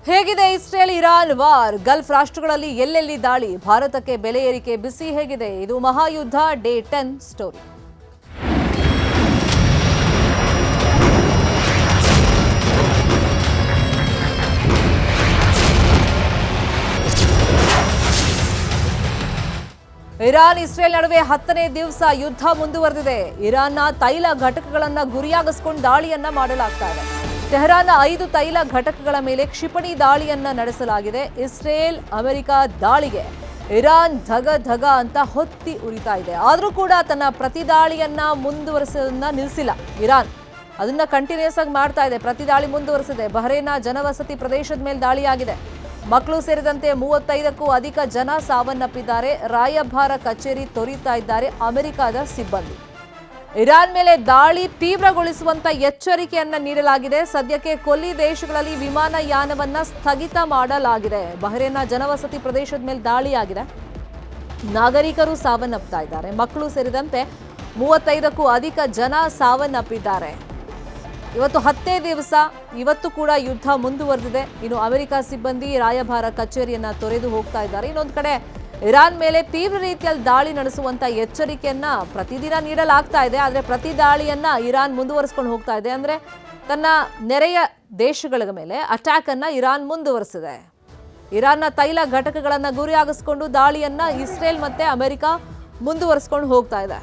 ಹೇಗಿದೆ Israel Iran war? Gulf ರಾಷ್ಟ್ರಗಳಲ್ಲಿ ಎಲ್ಲೆಲ್ಲಿ ದಾಳಿ? ಭಾರತಕ್ಕೆ ಬೆಲೆ ಏರಿಕೆ ಬಿಸಿ ಹೇಗಿದೆ? ಇದು ಮಹಾಯುದ್ಧ ಡೇ 10 ಸ್ಟೋರಿ. ಇರಾನ್ ಇಸ್ರೇಲ್ ನಡುವೆ 10ನೇ ದಿವಸ ಯುದ್ಧ ಮುಂದುವರೆದಿದೆ. ಇರಾನ್ನ ತೈಲ ಘಟಕಗಳನ್ನು ಗುರಿಯಾಗಿಸಿಕೊಂಡು ದಾಳಿಯನ್ನ ಮಾಡಲಾಗ್ತಾ ಇದೆ. ತೆಹರಾನ್ನ 5 ತೈಲ ಘಟಕಗಳ ಮೇಲೆ ಕ್ಷಿಪಣಿ ದಾಳಿಯನ್ನ ನಡೆಸಲಾಗಿದೆ. ಇಸ್ರೇಲ್ ಅಮೆರಿಕ ದಾಳಿಗೆ ಇರಾನ್ ಧಗ ಧಗ ಅಂತ ಹೊತ್ತಿ ಉರಿತಾ ಇದೆ. ಆದರೂ ಕೂಡ ತನ್ನ ಪ್ರತಿದಾಳಿಯನ್ನ ಮುಂದುವರಿಸೋದನ್ನ ನಿಲ್ಲಿಸಿಲ್ಲ ಇರಾನ್. ಅದನ್ನ ಕಂಟಿನ್ಯೂಸ್ ಆಗಿ ಮಾಡ್ತಾ ಇದೆ. ಪ್ರತಿದಾಳಿ ಮುಂದುವರಿಸಿದೆ. ಬಹರೇನ್ನ ಜನವಸತಿ ಪ್ರದೇಶದ ಮೇಲೆ ದಾಳಿಯಾಗಿದೆ. ಮಕ್ಕಳು ಸೇರಿದಂತೆ 35ಕ್ಕೂ ಅಧಿಕ ಜನ ಸಾವನ್ನಪ್ಪಿದ್ದಾರೆ. ರಾಯಭಾರ ಕಚೇರಿ ತೊರೆಯುತ್ತಾ ಇದ್ದಾರೆ ಅಮೆರಿಕದ ಸಿಬ್ಬಂದಿ. ಇರಾನ್ ಮೇಲೆ ದಾಳಿ ತೀವ್ರಗೊಳಿಸುವಂತ ಎಚ್ಚರಿಕೆಯನ್ನ ನೀಡಲಾಗಿದೆ. ಸದ್ಯಕ್ಕೆ ಕೊಲ್ಲಿ ದೇಶಗಳಲ್ಲಿ ವಿಮಾನಯಾನವನ್ನ ಸ್ಥಗಿತ ಮಾಡಲಾಗಿದೆ. ಬಹರೇನ್ನ ಜನವಸತಿ ಪ್ರದೇಶದ ಮೇಲೆ ದಾಳಿಯಾಗಿದೆ. ನಾಗರಿಕರು ಸಾವನ್ನಪ್ತಾ ಇದ್ದಾರೆ. ಮಕ್ಕಳು ಸೇರಿದಂತೆ 35ಕ್ಕೂ ಅಧಿಕ ಜನ ಸಾವನ್ನಪ್ಪಿದ್ದಾರೆ. ಇವತ್ತು 10ನೇ ದಿವಸ. ಇವತ್ತು ಕೂಡ ಯುದ್ಧ ಮುಂದುವರೆದಿದೆ. ಇನ್ನು ಅಮೆರಿಕ ಸಿಬ್ಬಂದಿ ರಾಯಭಾರ ಕಚೇರಿಯನ್ನ ತೊರೆದು ಹೋಗ್ತಾ ಇದ್ದಾರೆ. ಇನ್ನೊಂದು ಕಡೆ ಇರಾನ್ ಮೇಲೆ ತೀವ್ರ ರೀತಿಯಲ್ಲಿ ದಾಳಿ ನಡೆಸುವಂತ ಎಚ್ಚರಿಕೆಯನ್ನ ಪ್ರತಿದಿನ ನೀಡಲಾಗ್ತಾ ಇದೆ. ಆದರೆ ಪ್ರತಿ ದಾಳಿಯನ್ನ ಇರಾನ್ ಮುಂದುವರಿಸಿಕೊಂಡು ಹೋಗ್ತಾ ಇದೆ. ಅಂದ್ರೆ ತನ್ನ ನೆರೆಯ ದೇಶಗಳ ಮೇಲೆ ಅಟ್ಯಾಕ್ ಅನ್ನ ಇರಾನ್ ಮುಂದುವರಿಸಿದೆ. ಇರಾನ್ನ ತೈಲ ಘಟಕಗಳನ್ನ ಗುರಿಯಾಗಿಸಿಕೊಂಡು ದಾಳಿಯನ್ನ ಇಸ್ರೇಲ್ ಮತ್ತೆ ಅಮೆರಿಕ ಮುಂದುವರಿಸಿಕೊಂಡು ಹೋಗ್ತಾ ಇದೆ.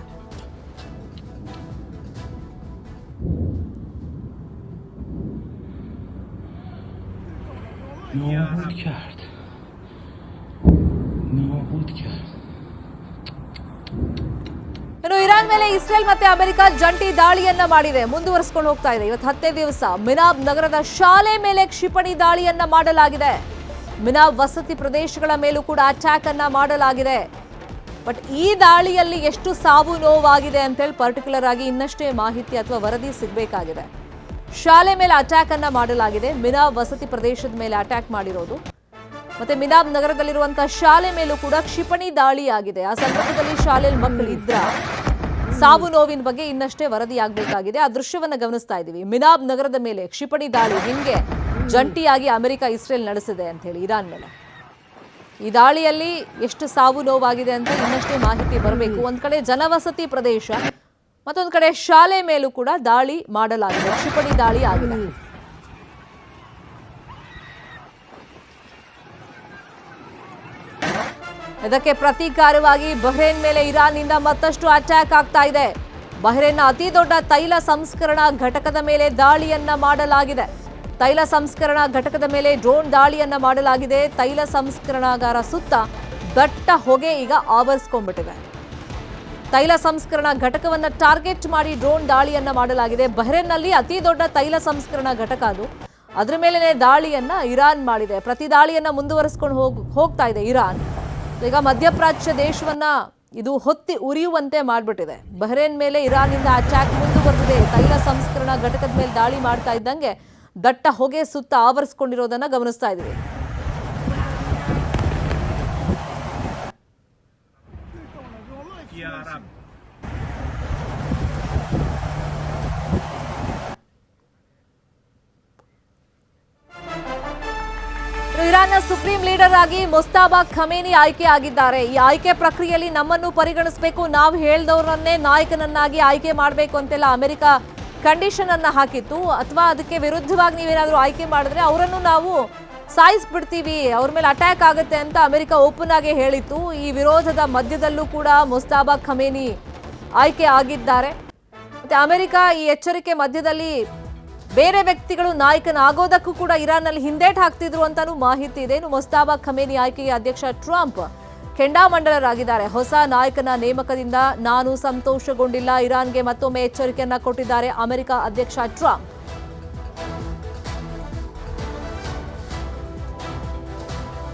ಇನ್ನು ಇರಾನ್ ಮೇಲೆ ಇಸ್ರೇಲ್ ಮತ್ತೆ ಅಮೆರಿಕ ಜಂಟಿ ದಾಳಿಯನ್ನ ಮಾಡಿದೆ. ಮುಂದುವರಿಸಿಕೊಂಡು ಹೋಗ್ತಾ ಇದೆ. ಇವತ್ತು 10ನೇ ದಿವಸ ಮಿನಾಬ್ ನಗರದ ಶಾಲೆ ಮೇಲೆ ಕ್ಷಿಪಣಿ ದಾಳಿಯನ್ನ ಮಾಡಲಾಗಿದೆ. ಮಿನಾಬ್ ವಸತಿ ಪ್ರದೇಶಗಳ ಮೇಲೂ ಕೂಡ ಅಟ್ಯಾಕ್ ಅನ್ನ ಮಾಡಲಾಗಿದೆ. ಬಟ್ ಈ ದಾಳಿಯಲ್ಲಿ ಎಷ್ಟು ಸಾವು ನೋವಾಗಿದೆ ಅಂತೇಳಿ ಪರ್ಟಿಕ್ಯುಲರ್ ಆಗಿ ಇನ್ನಷ್ಟೇ ಮಾಹಿತಿ ಅಥವಾ ವರದಿ ಸಿಗಬೇಕಾಗಿದೆ. ಶಾಲೆ ಮೇಲೆ ಅಟ್ಯಾಕ್ ಅನ್ನ ಮಾಡಲಾಗಿದೆ. ಮಿನಾಬ್ ವಸತಿ ಪ್ರದೇಶದ ಮೇಲೆ ಅಟ್ಯಾಕ್ ಮಾಡಿರೋದು. ಮತ್ತೆ ಮಿನಾಬ್ ನಗರದಲ್ಲಿರುವಂತಹ ಶಾಲೆ ಮೇಲೂ ಕೂಡ ಕ್ಷಿಪಣಿ ದಾಳಿಯಾಗಿದೆ. ಆ ಸಂದರ್ಭದಲ್ಲಿ ಶಾಲೆಯಲ್ಲಿ ಮಕ್ಕಳು ಇದ್ರ ಸಾವು ನೋವಿನ ಬಗ್ಗೆ ಇನ್ನಷ್ಟೇ ವರದಿ ಆಗಬೇಕಾಗಿದೆ. ಆ ದೃಶ್ಯವನ್ನ ಗಮನಿಸ್ತಾ ಇದ್ದೀವಿ. ಮಿನಾಬ್ ನಗರದ ಮೇಲೆ ಕ್ಷಿಪಣಿ ದಾಳಿ ಹೆಂಗೆ ಜಂಟಿಯಾಗಿ ಅಮೆರಿಕ ಇಸ್ರೇಲ್ ನಡೆಸಿದೆ ಅಂತ ಹೇಳಿ ಇರಾನ್ ಮೇಲೆ. ಈ ದಾಳಿಯಲ್ಲಿ ಎಷ್ಟು ಸಾವು ನೋವಾಗಿದೆ ಅಂತ ಇನ್ನಷ್ಟೇ ಮಾಹಿತಿ ಬರಬೇಕು. ಒಂದ್ ಕಡೆ ಜನವಸತಿ ಪ್ರದೇಶ, ಮತ್ತೊಂದು ಕಡೆ ಶಾಲೆ ಮೇಲೂ ಕೂಡ ದಾಳಿ ಮಾಡಲಾಗಿದೆ. ಕ್ಷಿಪಣಿ ದಾಳಿ ಆಗಿದೆ. ಇದಕ್ಕೆ ಪ್ರತೀಕಾರವಾಗಿ ಬಹ್ರೇನ್ ಮೇಲೆ ಇರಾನ್ನಿಂದ ಮತ್ತಷ್ಟು ಅಟ್ಯಾಕ್ ಆಗ್ತಾ ಇದೆ. ಬಹ್ರೇನ್ನ ಅತಿ ದೊಡ್ಡ ತೈಲ ಸಂಸ್ಕರಣಾ ಘಟಕದ ಮೇಲೆ ದಾಳಿಯನ್ನ ಮಾಡಲಾಗಿದೆ. ತೈಲ ಸಂಸ್ಕರಣಾ ಘಟಕದ ಮೇಲೆ ಡ್ರೋನ್ ದಾಳಿಯನ್ನ ಮಾಡಲಾಗಿದೆ. ತೈಲ ಸಂಸ್ಕರಣಾಗಾರ ಸುತ್ತ ದಟ್ಟ ಹೊಗೆ ಈಗ ಆವರಿಸಿಕೊಂಡ್ಬಿಟ್ಟಿದೆ. ತೈಲ ಸಂಸ್ಕರಣಾ ಘಟಕವನ್ನ ಟಾರ್ಗೆಟ್ ಮಾಡಿ ಡ್ರೋನ್ ದಾಳಿಯನ್ನ ಮಾಡಲಾಗಿದೆ. ಬಹ್ರೇನ್ನಲ್ಲಿ ಅತಿ ದೊಡ್ಡ ತೈಲ ಸಂಸ್ಕರಣಾ ಘಟಕ ಅದು. ಅದ್ರ ಮೇಲೆನೆ ದಾಳಿಯನ್ನ ಇರಾನ್ ಮಾಡಿದೆ. ಪ್ರತಿ ದಾಳಿಯನ್ನ ಮುಂದುವರಿಸಿಕೊಂಡು ಹೋಗ್ತಾ ಇದೆ ಇರಾನ್. ಈಗ ಮಧ್ಯಪ್ರಾಚ್ಯ ದೇಶವನ್ನ ಇದು ಹೊತ್ತಿ ಉರಿಯುವಂತೆ ಮಾಡಿಬಿಟ್ಟಿದೆ. ಬಹ್ರೇನ್ ಮೇಲೆ ಇರಾನ್ನಿಂದ ಅಟ್ಯಾಕ್ ಮುಂದುವರೆದಿದೆ. ತೈಲ ಸಂಸ್ಕರಣಾ ಘಟಕದ ಮೇಲೆ ದಾಳಿ ಮಾಡ್ತಾ ಇದ್ದಂಗೆ ದಟ್ಟ ಹೊಗೆ ಸುತ್ತ ಆವರಿಸಿಕೊಂಡಿರೋದನ್ನ ಗಮನಿಸ್ತಾ ಇದ್ದೀವಿ. ಇರಾನ್ನ ಸುಪ್ರೀಂ ಲೀಡರ್ ಆಗಿ ಮುಸ್ತಾಬಾ ಖಮೇನಿ ಆಯ್ಕೆ ಆಗಿದ್ದಾರೆ. ಈ ಆಯ್ಕೆ ಪ್ರಕ್ರಿಯೆಯಲ್ಲಿ ನಮ್ಮನ್ನು ಪರಿಗಣಿಸಬೇಕು, ನಾವು ಹೇಳ್ದವ್ರನ್ನೇ ನಾಯಕನನ್ನಾಗಿ ಆಯ್ಕೆ ಮಾಡಬೇಕು ಅಂತೆಲ್ಲ ಅಮೆರಿಕ ಕಂಡೀಷನ್ ಅನ್ನ ಹಾಕಿತ್ತು. ಅಥವಾ ಅದಕ್ಕೆ ವಿರುದ್ಧವಾಗಿ ನೀವೇನಾದರೂ ಆಯ್ಕೆ ಮಾಡಿದ್ರೆ ಅವರನ್ನು ನಾವು ಸಾಯಿಸ್ಬಿಡ್ತೀವಿ, ಅವ್ರ ಮೇಲೆ ಅಟ್ಯಾಕ್ ಆಗುತ್ತೆ ಅಂತ ಅಮೆರಿಕ ಓಪನ್ ಆಗಿ ಹೇಳಿತ್ತು. ಈ ವಿರೋಧದ ಮಧ್ಯದಲ್ಲೂ ಕೂಡ ಮುಸ್ತಾಬಾ ಖಮೇನಿ ಆಯ್ಕೆ ಆಗಿದ್ದಾರೆ. ಮತ್ತೆ ಅಮೆರಿಕ ಈ ಎಚ್ಚರಿಕೆ ಮಧ್ಯದಲ್ಲಿ ಬೇರೆ ವ್ಯಕ್ತಿಗಳು ನಾಯಕನಾಗೋದಕ್ಕೂ ಕೂಡ ಇರಾನ್ನಲ್ಲಿ ಹಿಂದೇಟು ಹಾಕ್ತಿದ್ರು ಅಂತಾನೂ ಮಾಹಿತಿ ಇದೆ. ಇನ್ನು ಮುಸ್ತಾಬಾ ಖಮೇನಿ ಆಯ್ಕೆಗೆ ಅಧ್ಯಕ್ಷ ಟ್ರಂಪ್ ಕೆಂಡಾಮಂಡಲರಾಗಿದ್ದಾರೆ. ಹೊಸ ನಾಯಕನ ನೇಮಕದಿಂದ ನಾನು ಸಂತೋಷಗೊಂಡಿಲ್ಲ. ಇರಾನ್ಗೆ ಮತ್ತೊಮ್ಮೆ ಎಚ್ಚರಿಕೆಯನ್ನ ಕೊಟ್ಟಿದ್ದಾರೆ ಅಮೆರಿಕ ಅಧ್ಯಕ್ಷ ಟ್ರಂಪ್.